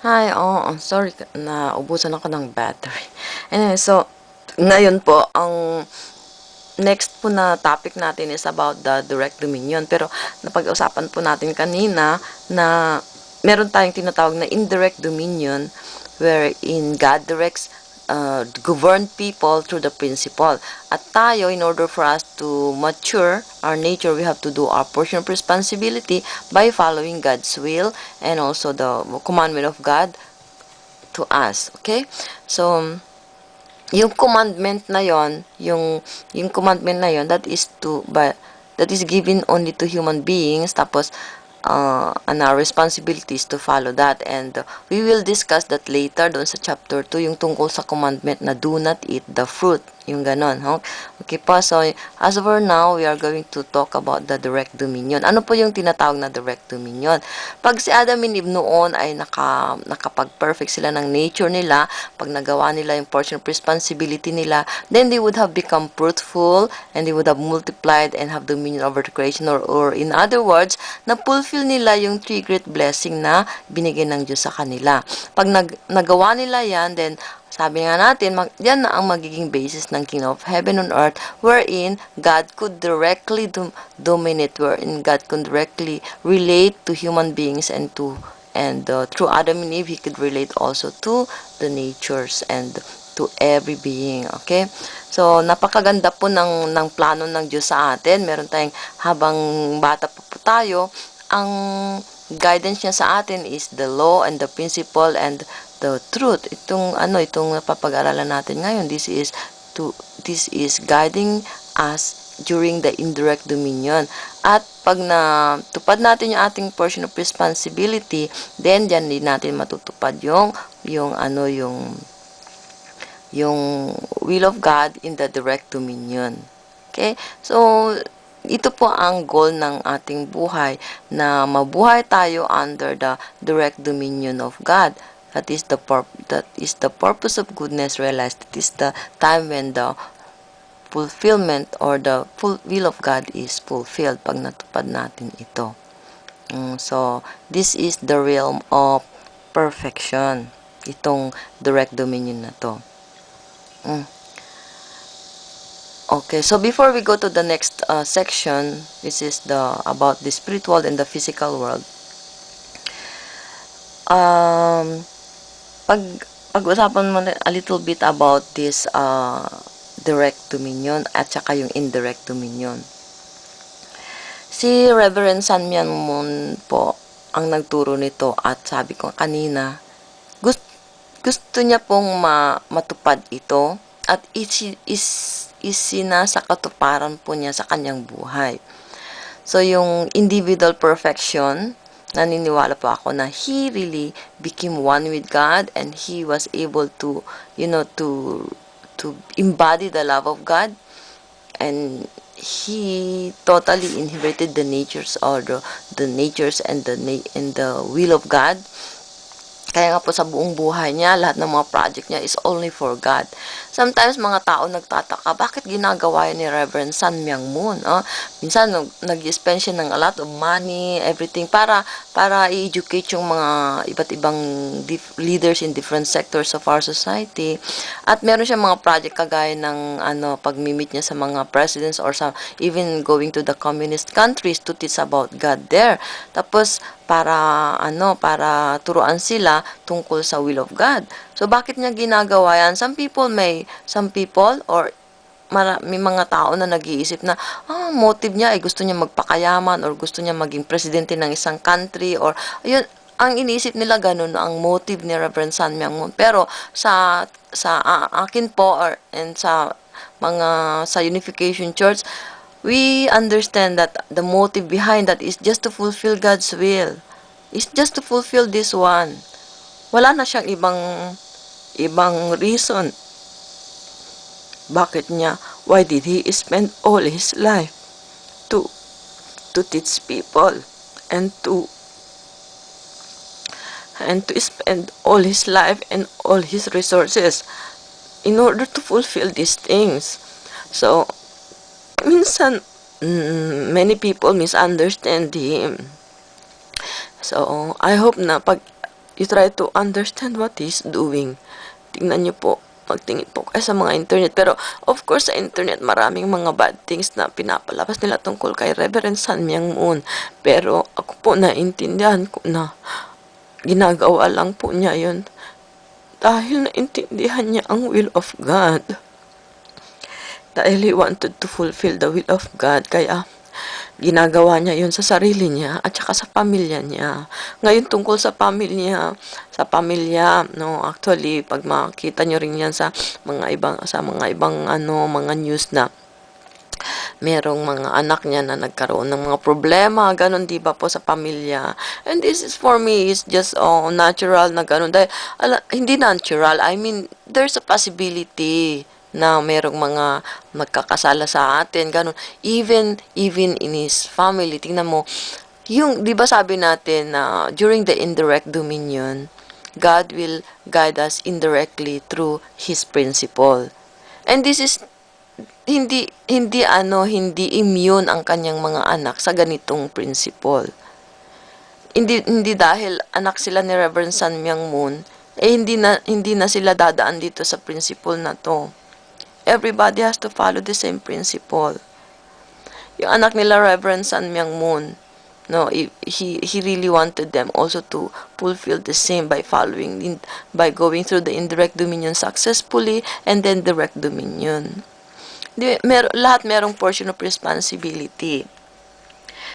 Hi, sorry naubusan ako ng battery. Anyway, so ngayon po ang next po na topic natin is about the direct dominion. Pero napag-usapan po natin kanina na meron tayong tinatawag na indirect dominion wherein God directs govern people through the principle. At tayo, in order for us to mature our nature, we have to do our portion of responsibility by following God's will and also the commandment of God to us. Okay? So, yung commandment na yon, yung commandment na yon, that is given only to human beings. Tapos and our responsibility is to follow that, and we will discuss that later doon sa chapter 2, yung tungkol sa commandment na do not eat the fruit, yung ganon. Okay pa, so as for now, we are going to talk about the direct dominion. Ano po yung tinatawag na direct dominion? Pag si Adam and Eve noon ay nakapag-perfect sila ng nature nila, pag nagawa nila yung portion of responsibility nila, then they would have become fruitful and they would have multiplied and have dominion over the creation, or in other words, na-fulfill nila yung three great blessing na binigay ng Diyos sa kanila. Pag nagawa nila yan, then sabi nga natin, yan na ang magiging basis ng Kingdom of Heaven on Earth, wherein God could directly dominate, wherein God could directly relate to human beings and through Adam and Eve, He could relate also to the natures and to every being. Okay? So, napakaganda po ng plano ng Diyos sa atin. Meron tayong, habang bata pa po tayo, ang guidance niya sa atin is the law and the principle and the truth. Itong napapag-aralan natin ngayon, this is guiding us during the indirect dominion. At pag natupad natin yung ating portion of responsibility, then diyan din natin matutupad yung will of God in the direct dominion. Okay? So, ito po ang goal ng ating buhay, na mabuhay tayo under the direct dominion of God. That is the purpose of goodness realized. That is the time when the fulfillment or the full will of God is fulfilled pag natupad natin ito. So, this is the realm of perfection, itong direct dominion na to. Okay, so before we go to the next section, this is about the spiritual and the physical world. Pag-usapan mo a little bit about this direct dominion at saka yung indirect dominion. Si Reverend San Mian Moon po ang nagturo nito, at sabi ko kanina, gusto niya pong matupad ito at isinasa katuparan po niya sa kanyang buhay. So, yung individual perfection, naniniwala po ako na he really became one with God and he was able to, to embody the love of God, and he totally inherited the natures or the natures and the will of God. Kaya nga po sa buong buhay niya, lahat ng mga project niya is only for God. Sometimes mga tao nagtataka, bakit ginagawa yan ni Reverend San Myang Moon? Minsan nag-spend siya ng a lot of money, everything, para i-educate yung mga iba't ibang leaders in different sectors of our society. At meron siya mga project kagaya ng pag-meet niya sa mga presidents or even going to the communist countries to teach about God there. Tapos para turuan sila tungkol sa will of God. So, bakit niya ginagawa yan? Some people or may mga tao na nag-iisip na motive niya ay gusto niya magpakayaman or gusto niya maging presidente ng isang country, or ayun, ang iniisip nila ganun ang motive ni Reverend San Myang Moon. Pero sa akin po and sa Unification Church, we understand that the motive behind that is just to fulfill God's will. It's just to fulfill this one. Wala na siyang ibang reason. Bakit niya? Why did he spend all his life to teach people and to spend all his life and all his resources in order to fulfill these things? So, minsan, many people misunderstand him. So, I hope na pag you try to understand what he's doing. Tingnan niyo po, magtingin po kayo sa mga internet. Pero, of course, sa internet, maraming mga bad things na pinapalabas nila tungkol kay Reverend San Myung Moon. Pero, ako po naintindihan ko na ginagawa lang po niya yun dahil naintindihan niya ang will of God. Dahil he wanted to fulfill the will of God. Kaya, ginagawa niya yun sa sarili niya at saka sa pamilya niya. Ngayon tungkol sa pamilya, no, actually pag makita niyo rin yan sa mga ibang mga news na merong mga anak niya na nagkaroon ng mga problema, ganun, di ba po, sa pamilya. And this is, for me, is just natural na ganun. Dahil, hindi natural, I mean, there's a possibility na merong mga magkakasala sa atin, ganun. Even in his family, tingnan mo, yung, di ba sabi natin na during the indirect dominion, God will guide us indirectly through His principle. And this is hindi immune ang kanyang mga anak sa ganitong principle. Hindi dahil anak sila ni Reverend San Myung Moon, hindi na sila dadaan dito sa principle na to. Everybody has to follow the same principle. Yung anak nila Reverend San Myung Moon, no, he really wanted them also to fulfill the same by going through the indirect dominion successfully and then direct dominion. Lahat merong portion of responsibility.